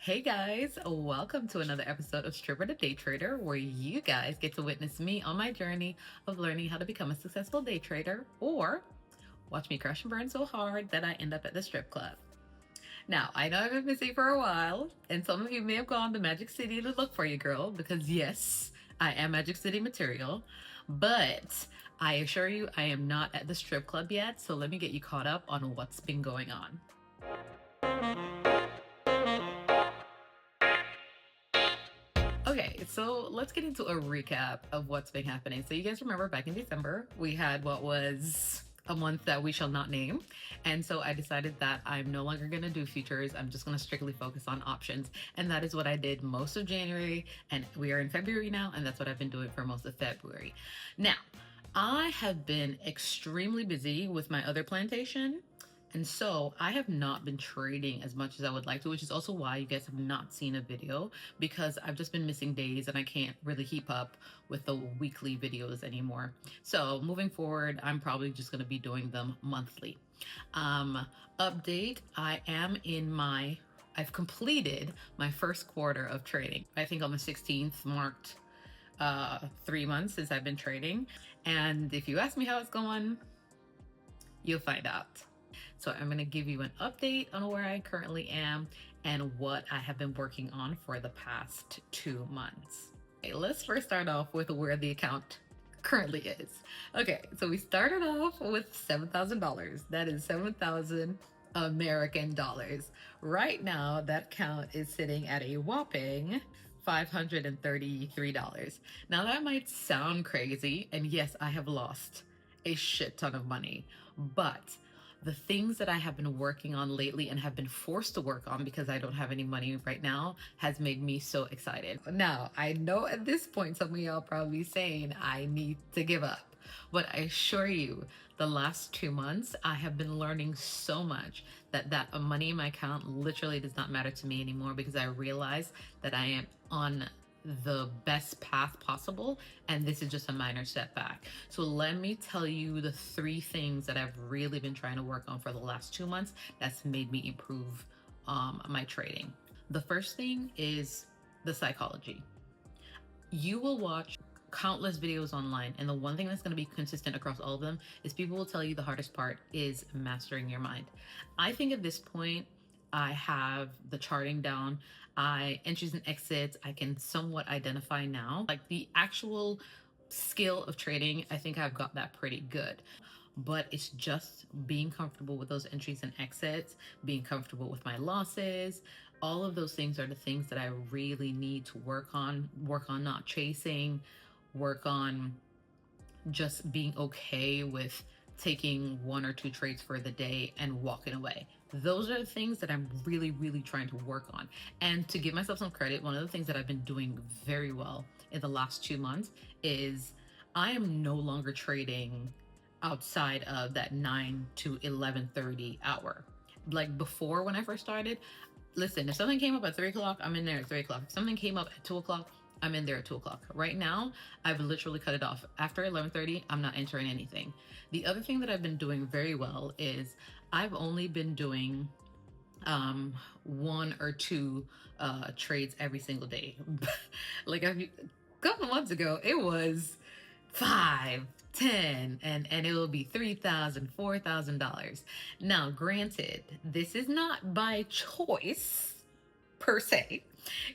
Hey guys, welcome to another episode of Stripper the Day Trader, where you guys get to witness me on my journey of learning how to become a successful day trader, or watch me crash and burn so hard that I end up at the strip club. Now, I know I've been busy for a while, and some of you may have gone to Magic City to look for your girl, because yes, I am Magic City material, but I assure you I am not at the strip club yet, so let me get you caught up on what's been going on. Okay, so let's get into a recap of what's been happening. So you guys remember back in December, we had what was a month that we shall not name. And so I decided that I'm no longer going to do futures. I'm just going to strictly focus on options. And that is what I did most of January. And we are in February now. And that's what I've been doing for most of February. Now, I have been extremely busy with my other plantation. And so I have not been trading as much as I would like to, which is also why you guys have not seen a video, because I've just been missing days and I can't really keep up with the weekly videos anymore. So moving forward, I'm probably just going to be doing them monthly. Update, I've completed my first quarter of trading. I think on the 16th marked 3 months since I've been trading. And if you ask me how it's going, you'll find out. So I'm going to give you an update on where I currently am and what I have been working on for the past 2 months. Okay, let's first start off with where the account currently is. Okay, so we started off with $7,000. That is 7,000 American dollars. Right now, that account is sitting at a whopping $533. Now that might sound crazy, and yes, I have lost a shit ton of money, but the things that I have been working on lately and have been forced to work on because I don't have any money right now has made me so excited. Now, I know at this point some of y'all probably saying I need to give up, but I assure you, the last 2 months, I have been learning so much that money in my account literally does not matter to me anymore, because I realize that I am on the best path possible, and this is just a minor setback. So let me tell you the 3 things that I've really been trying to work on for the last 2 months that's made me improve my trading. The first thing is the psychology. You will watch countless videos online, and the one thing that's going to be consistent across all of them is people will tell you the hardest part is mastering your mind. I think at this point I have the charting down. Entries and exits, I can somewhat identify now. Like the actual skill of trading, I think I've got that pretty good. But it's just being comfortable with those entries and exits, being comfortable with my losses. All of those things are the things that I really need to work on not chasing, work on just being okay with taking 1 or 2 trades for the day and walking away. Those are the things that I'm really, really trying to work on. And to give myself some credit, one of the things that I've been doing very well in the last 2 months is I am no longer trading outside of that 9 to 11:30 hour. Like before, when I first started, listen, if something came up at 3 o'clock, I'm in there at 3 o'clock. If something came up at 2 o'clock, I'm in there at 2 o'clock. Right now, I've literally cut it off. After 11:30, I'm not entering anything. The other thing that I've been doing very well is I've only been doing 1 or 2 trades every single day. Like a couple months ago, it was 5, 10, and it will be $3,000, $4,000. Now, granted, this is not by choice per se.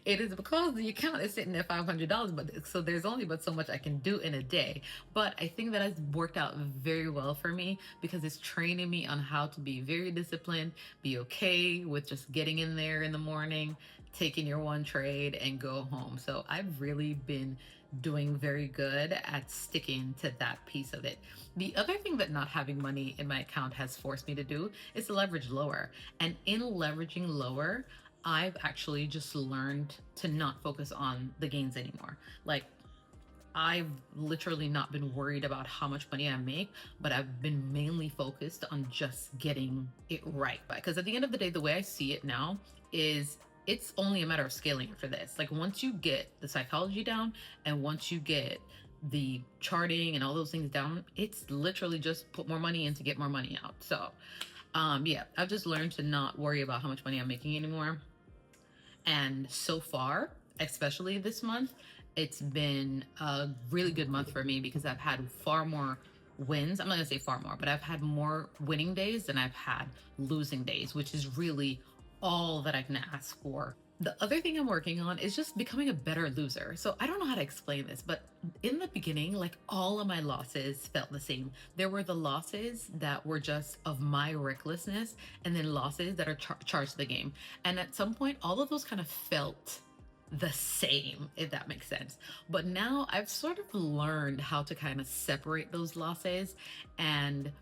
It is because the account is sitting at $500, but so there's only but so much I can do in a day. But I think that has worked out very well for me, because it's training me on how to be very disciplined, be okay with just getting in there in the morning, taking your 1 trade and go home. So I've really been doing very good at sticking to that piece of it. The other thing that not having money in my account has forced me to do is to leverage lower. And in leveraging lower, I've actually just learned to not focus on the gains anymore. Like, I've literally not been worried about how much money I make, but I've been mainly focused on just getting it right. Because at the end of the day, the way I see it now is it's only a matter of scaling for this. Like, once you get the psychology down and once you get the charting and all those things down, it's literally just put more money in to get more money out. So yeah, I've just learned to not worry about how much money I'm making anymore. And so far, especially this month, it's been a really good month for me because I've had far more wins. I'm not gonna say far more, but I've had more winning days than I've had losing days, which is really all that I can ask for. The other thing I'm working on is just becoming a better loser. So I don't know how to explain this, but in the beginning, like all of my losses felt the same. There were the losses that were just of my recklessness, and then losses that are charged to the game. And at some point, all of those kind of felt the same, if that makes sense. But now I've sort of learned how to kind of separate those losses, and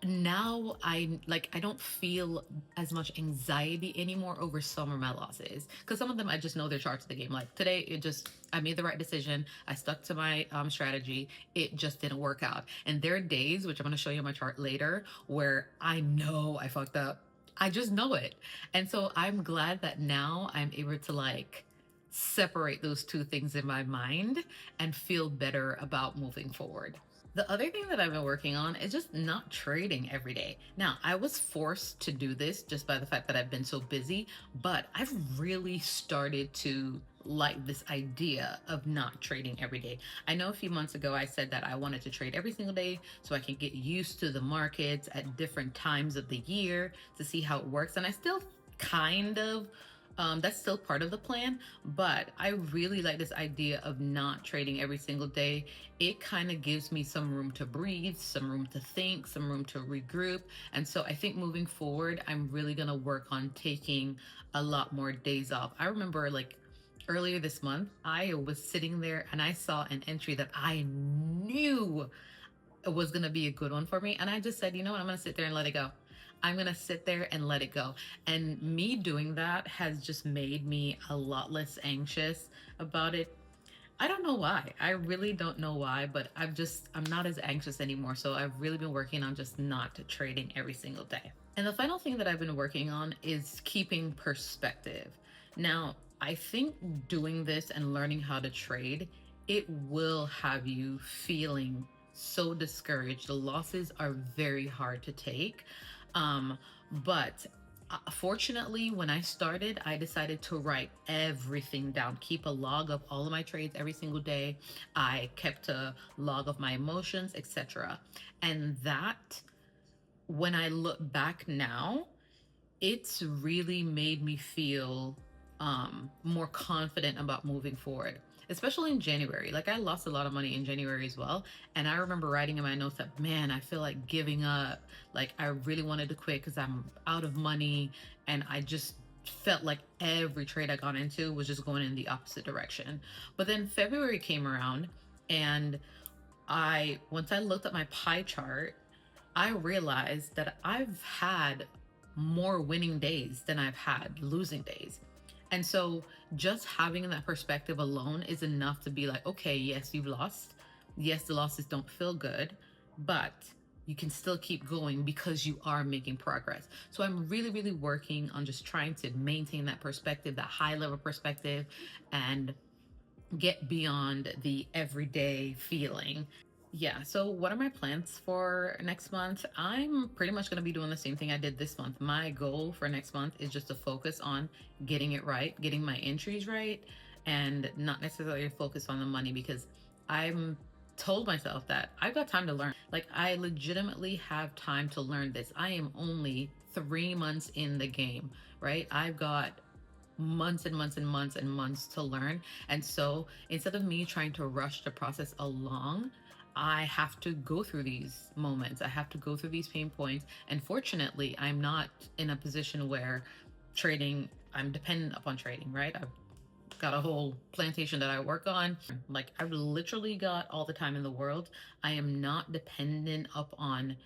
now I don't feel as much anxiety anymore over some of my losses, because some of them I just know they're charged to the game. Like today, I made the right decision, I stuck to my strategy, it just didn't work out. And there are days, which I'm going to show you my chart later, where I know I fucked up. I just know it. And so I'm glad that now I'm able to like separate those two things in my mind and feel better about moving forward. The other thing that I've been working on is just not trading every day. Now, I was forced to do this just by the fact that I've been so busy, but I've really started to like this idea of not trading every day. I know a few months ago I said that I wanted to trade every single day so I can get used to the markets at different times of the year to see how it works. And I still kind of that's still part of the plan, but I really like this idea of not trading every single day. It kind of gives me some room to breathe, some room to think, some room to regroup. And so I think moving forward, I'm really going to work on taking a lot more days off. I remember like earlier this month, I was sitting there and I saw an entry that I knew it was going to be a good one for me. And I just said, you know what, I'm going to sit there and let it go. I'm going to sit there and let it go. And me doing that has just made me a lot less anxious about it. I don't know why. I really don't know why, but I'm not as anxious anymore. So I've really been working on just not trading every single day. And the final thing that I've been working on is keeping perspective. Now, I think doing this and learning how to trade, it will have you feeling so discouraged. The losses are very hard to take. But fortunately, when I started, I decided to write everything down, keep a log of all of my trades every single day. I kept a log of my emotions, etc. And that, when I look back now, it's really made me feel more confident about moving forward, especially in January. Like I lost a lot of money in January as well. And I remember writing in my notes that, man, I feel like giving up. Like I really wanted to quit because I'm out of money. And I just felt like every trade I got into was just going in the opposite direction. But then February came around, and once I looked at my pie chart, I realized that I've had more winning days than I've had losing days. And so just having that perspective alone is enough to be like, okay, yes, you've lost. Yes, the losses don't feel good, but you can still keep going because you are making progress. So I'm really, really working on just trying to maintain that perspective, that high level perspective, and get beyond the everyday feeling. Yeah, so what are my plans for next month? I'm pretty much going to be doing the same thing I did this month. My goal for next month is just to focus on getting it right, getting my entries right, and not necessarily focus on the money, because I'm told myself that I've got time to learn. Like I legitimately have time to learn this. I am only 3 months in the game, right? I've got months and months and months and months to learn. And so instead of me trying to rush the process along, I have to go through these moments. I have to go through these pain points. And fortunately, I'm not in a position where I'm dependent upon trading, right? I've got a whole plantation that I work on. Like I've literally got all the time in the world. I am not dependent upon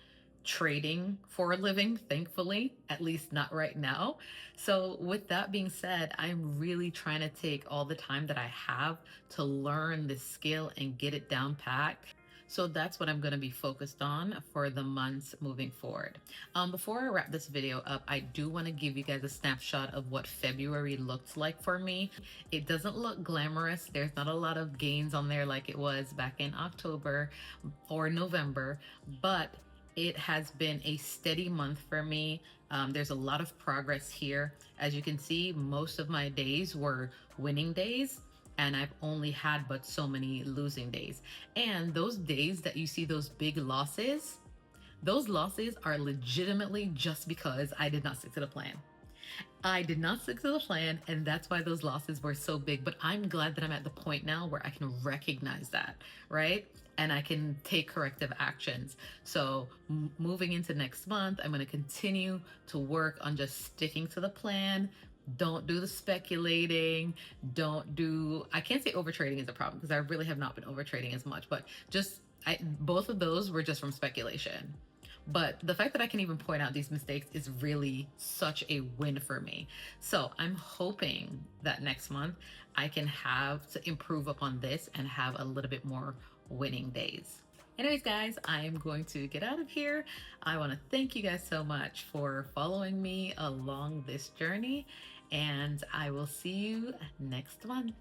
trading for a living, thankfully, at least not right now. So with that being said, I'm really trying to take all the time that I have to learn this skill and get it down pat. So that's what I'm going to be focused on for the months moving forward. Before I wrap this video up, I do want to give you guys a snapshot of what February looked like for me. It doesn't look glamorous. There's not a lot of gains on there like it was back in October or November, but It has been a steady month for me. There's a lot of progress here. As you can see, most of my days were winning days, and I've only had but so many losing days. And those days that you see those big losses, those losses are legitimately just because I did not stick to the plan. I did not stick to the plan, and that's why those losses were so big. But I'm glad that I'm at the point now where I can recognize that, right? And I can take corrective actions. So, moving into next month, I'm going to continue to work on just sticking to the plan. Don't do the speculating. Don't do, I can't say overtrading is a problem because I really have not been overtrading as much, but just, both of those were just from speculation. But the fact that I can even point out these mistakes is really such a win for me. So I'm hoping that next month I can have to improve upon this and have a little bit more winning days. Anyways, guys, I am going to get out of here. I want to thank you guys so much for following me along this journey, and I will see you next month.